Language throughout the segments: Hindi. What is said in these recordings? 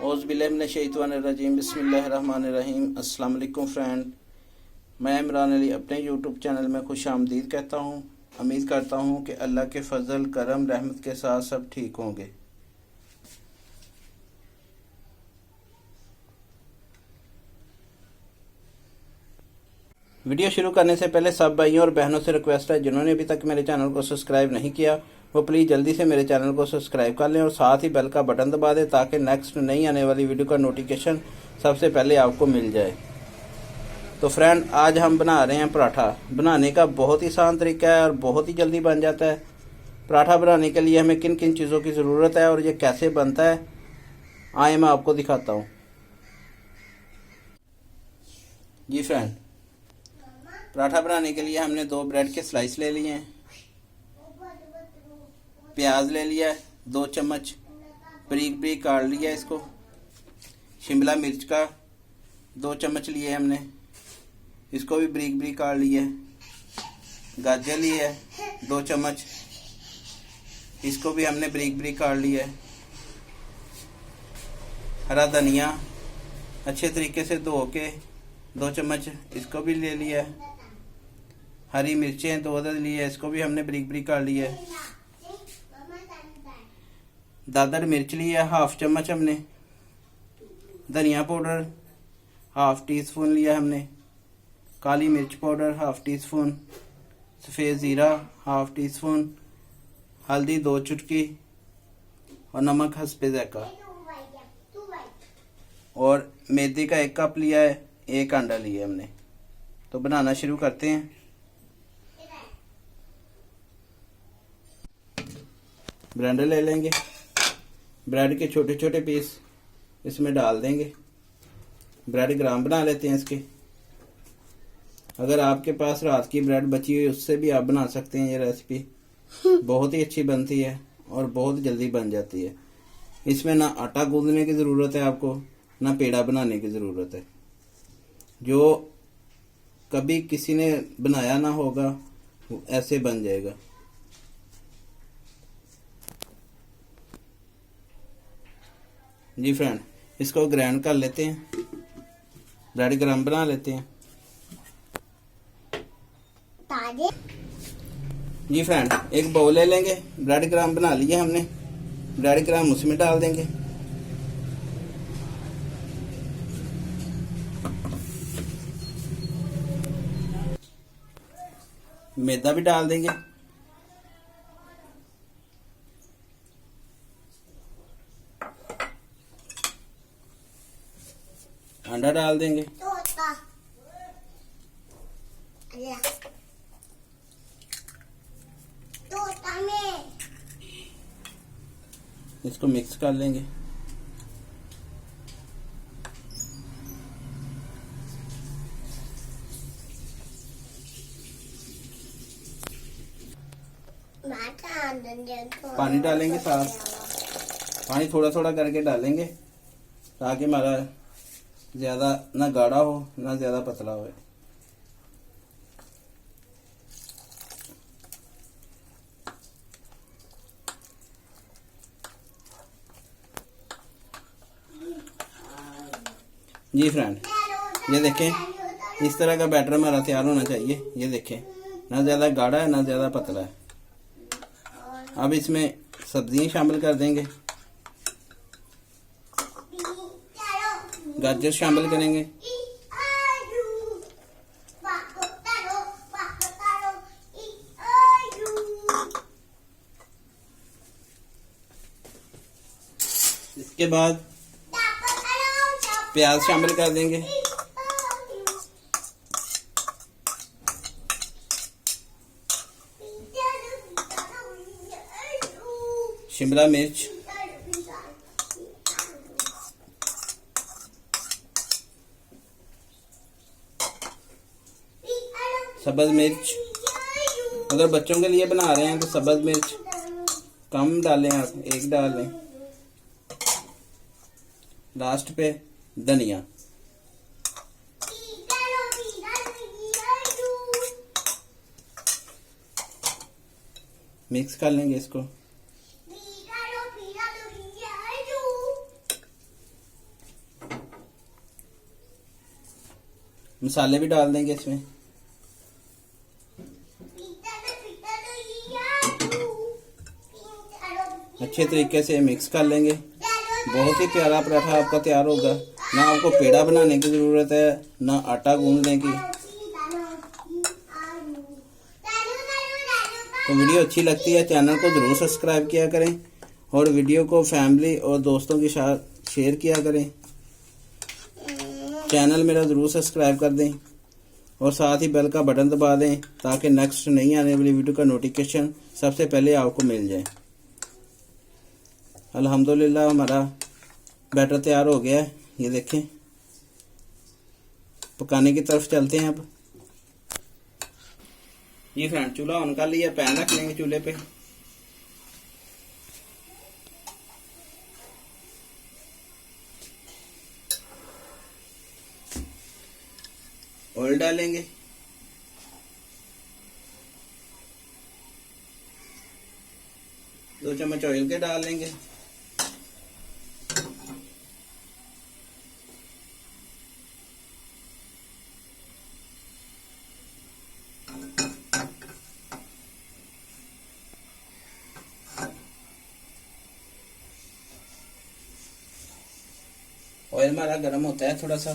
औज़ुबिल्लाहिमिनश्शैतानिर्रजीम बिस्मिल्लाहिर्रहमानिर्रहीम। अस्सलाम वालेकुम फ्रेंड, मैं इमरान अली अपने यूट्यूब चैनल में खुश आमदीद कहता हूँ। उम्मीद करता हूँ कि अल्लाह के फजल करम रहमत के साथ सब ठीक होंगे। वीडियो शुरू करने से पहले सब भाइयों और बहनों से रिक्वेस्ट है, जिन्होंने अभी तक मेरे चैनल को सब्सक्राइब नहीं किया वो प्लीज़ जल्दी से मेरे चैनल को सब्सक्राइब कर लें और साथ ही बेल का बटन दबा दें ताकि नेक्स्ट नई आने वाली वीडियो का नोटिफिकेशन सबसे पहले आपको मिल जाए। तो फ्रेंड, आज हम बना रहे हैं पराठा। बनाने का बहुत ही आसान तरीका है और बहुत ही जल्दी बन जाता है। पराठा बनाने के लिए हमें किन किन चीज़ों की ज़रूरत है और ये कैसे बनता है, आए मैं आपको दिखाता हूँ। जी फ्रेंड, पराठा बनाने के लिए हमने 2 ब्रेड के स्लाइस ले लिए हैं, प्याज ले लिया है 2 चम्मच, बारीक बारीक काट लिया है इसको। शिमला मिर्च का 2 चम्मच लिए हमने, इसको भी बारीक बारीक काट लिया है। गाजर लिए है 2 चम्मच, इसको भी हमने बारीक बारीक काट लिया है। हरा धनिया अच्छे तरीके से धो के 2 चम्मच, इसको भी ले लिया है। हरी मिर्चें 2 अदद लिए है, इसको भी हमने बारीक बारीक काट लिया है। दादर मिर्च लिया है 1/2 चम्मच हमने। धनिया पाउडर 1/2 टीस्पून लिया हमने। काली मिर्च पाउडर 1/2 टीस्पून। सफ़ेद ज़ीरा 1/2 टीस्पून। हल्दी 2 चुटकी और नमक हस्बे ज़ायक़ा। और मैदे का 1 कप लिया है, 1 अंडा लिया हमने। तो बनाना शुरू करते हैं। ब्रेड ले लेंगे, ब्रेड के छोटे छोटे पीस इसमें डाल देंगे। ब्रेड ग्राम बना लेते हैं इसके। अगर आपके पास रात की ब्रेड बची हुई उससे भी आप बना सकते हैं। ये रेसिपी बहुत ही अच्छी बनती है और बहुत जल्दी बन जाती है। इसमें ना आटा गूंदने की ज़रूरत है आपको, ना पेड़ा बनाने की ज़रूरत है। जो कभी किसी ने बनाया ना होगा वो ऐसे बन जाएगा। जी फ्रेंड, इसको ग्राइंड कर लेते हैं, ब्रेड ग्राम बना लेते हैं। जी फ्रेंड, एक बाउल ले लेंगे, ब्रेड ग्राम बना लिया हमने। ब्रेड ग्राम उसमें डाल देंगे। मैदा भी डाल देंगे। अंडा डाल देंगे। इसको मिक्स कर लेंगे। पानी डालेंगे साथ, पानी थोड़ा थोड़ा करके डालेंगे ताकि हमारा ज्यादा ना गाढ़ा हो ना ज्यादा पतला हो। जी फ्रेंड, ये देखें, इस तरह का बैटर हमारा तैयार होना चाहिए। ये देखें, ना ज्यादा गाढ़ा है ना ज्यादा पतला है। अब इसमें सब्जियां शामिल कर देंगे। गाजर शामिल करेंगे, इसके बाद प्याज शामिल कर देंगे। शिमला मिर्च, सब्ज मिर्च। अगर बच्चों के लिए बना रहे हैं तो सब्ज मिर्च कम डालें, आप 1 डाल लें। लास्ट पे धनिया। मिक्स कर लेंगे इसको। मसाले भी डाल देंगे इसमें। अच्छे तरीके से मिक्स कर लेंगे। बहुत ही प्यारा पराठा आपका तैयार होगा। ना आपको पेड़ा बनाने की ज़रूरत है, ना आटा गूंदने की। तो वीडियो अच्छी लगती है चैनल को ज़रूर सब्सक्राइब किया करें और वीडियो को फैमिली और दोस्तों के साथ शेयर किया करें। चैनल मेरा ज़रूर सब्सक्राइब कर दें और साथ ही बेल का बटन दबा दें ताकि नेक्स्ट नई आने वाली वीडियो का नोटिफिकेशन सबसे पहले आपको मिल जाए। अल्हम्दुलिल्लाह हमारा बैटर तैयार हो गया है। ये देखें, पकाने की तरफ चलते हैं अब। ये फ्रेंड चूल्हा ऑन कर लिया, पैन रख लेंगे चूल्हे पे। ऑयल डालेंगे। दो चम्मच ऑयल के डाल लेंगे। ऑयल हमारा गर्म होता है थोड़ा सा,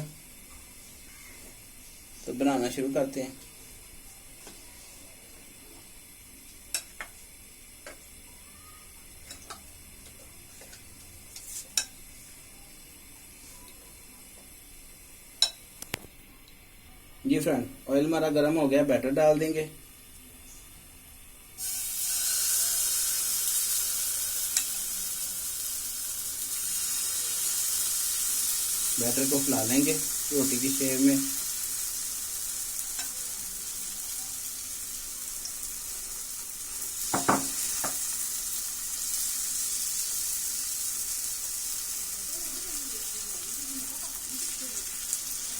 तो बनाना शुरू करते हैं। जी फ्रेंड, ऑयल हमारा गर्म हो गया, बैटर डाल देंगे। बैटर को फैला लेंगे रोटी की शेप में।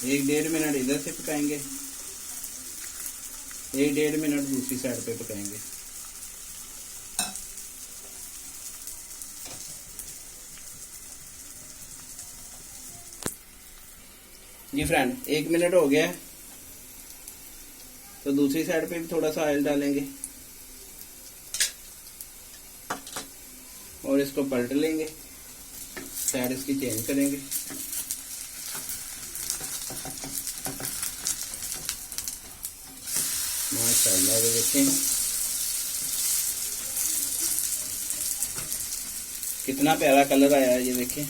एक 1.5 मिनट इधर से पकाएंगे, 1.5 मिनट दूसरी साइड पे पकाएंगे। जी फ्रेंड, 1 मिनट हो गया है, तो दूसरी साइड पे भी थोड़ा सा ऑयल डालेंगे और इसको पलट लेंगे, साइड इसकी चेंज करेंगे। माशाल्लाह, ये देखें कितना प्यारा कलर आया है। ये देखें,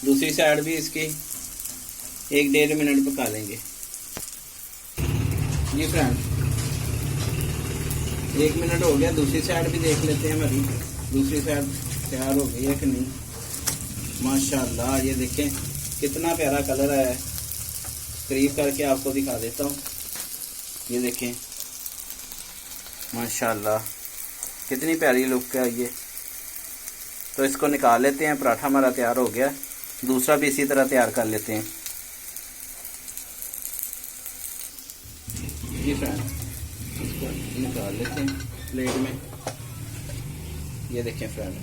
दूसरी साइड भी इसकी 1.5 मिनट पका लेंगे। जी फ्रेंड, 1 मिनट हो गया, दूसरी साइड भी देख लेते हैं हमारी दूसरी साइड तैयार हो गई है कि नहीं। माशाल्लाह, ये देखें कितना प्यारा कलर आया है। करीब करके आपको दिखा देता हूँ। ये देखें माशाल्लाह कितनी प्यारी लुक है ये। तो इसको निकाल लेते हैं। पराठा हमारा तैयार हो गया, दूसरा भी इसी तरह तैयार कर लेते हैं। जी फ्रेंड, इसको निकाल लेते हैं प्लेट में। ये देखें फ्रेंड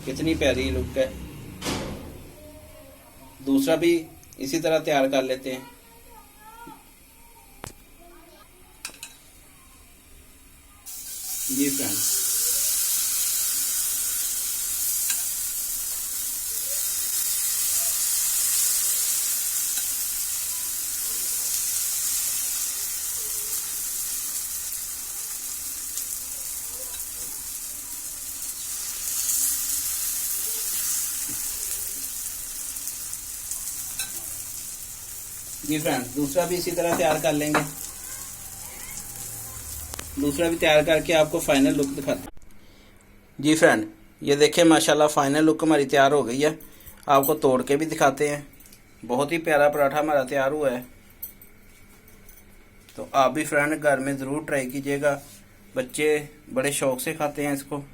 कितनी प्यारी लुक है। दूसरा भी इसी तरह तैयार कर लेते हैं। जी फ्रेंड, जी फ्रेंड, दूसरा भी इसी तरह तैयार कर लेंगे। दूसरा भी तैयार करके आपको फाइनल लुक दिखाते हैं। जी फ्रेंड, ये देखें माशाल्लाह फाइनल लुक हमारी तैयार हो गई है। आपको तोड़ के भी दिखाते हैं। बहुत ही प्यारा पराठा हमारा तैयार हुआ है। तो आप भी फ्रेंड घर में ज़रूर ट्राई कीजिएगा। बच्चे बड़े शौक से खाते हैं इसको।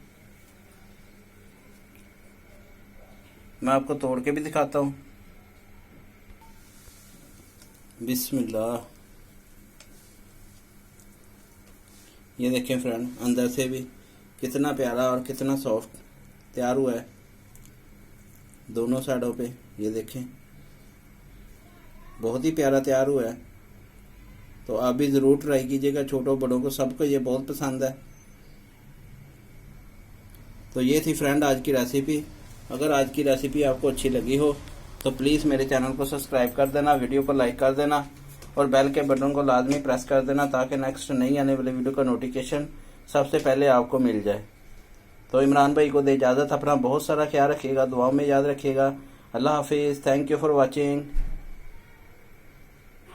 मैं आपको तोड़ के भी दिखाता हूँ। बिस्मिल्लाह, ये देखें फ्रेंड अंदर से भी कितना प्यारा और कितना सॉफ्ट तैयार हुआ है। दोनों साइडों पे, ये देखें बहुत ही प्यारा तैयार हुआ है। तो आप भी ज़रूर ट्राई कीजिएगा, छोटों बड़ों को सबको ये बहुत पसंद है। तो ये थी फ्रेंड आज की रेसिपी। अगर आज की रेसिपी आपको अच्छी लगी हो तो प्लीज़ मेरे चैनल को सब्सक्राइब कर देना, वीडियो को लाइक कर देना और बेल के बटन को लाजमी प्रेस कर देना ताकि नेक्स्ट नई आने वाली वीडियो का नोटिफिकेशन सबसे पहले आपको मिल जाए। तो इमरान भाई को दे इजाज़त, अपना बहुत सारा ख्याल रखिएगा, दुआओं में याद रखिएगा। अल्लाह हाफिज़। Thank you for watching.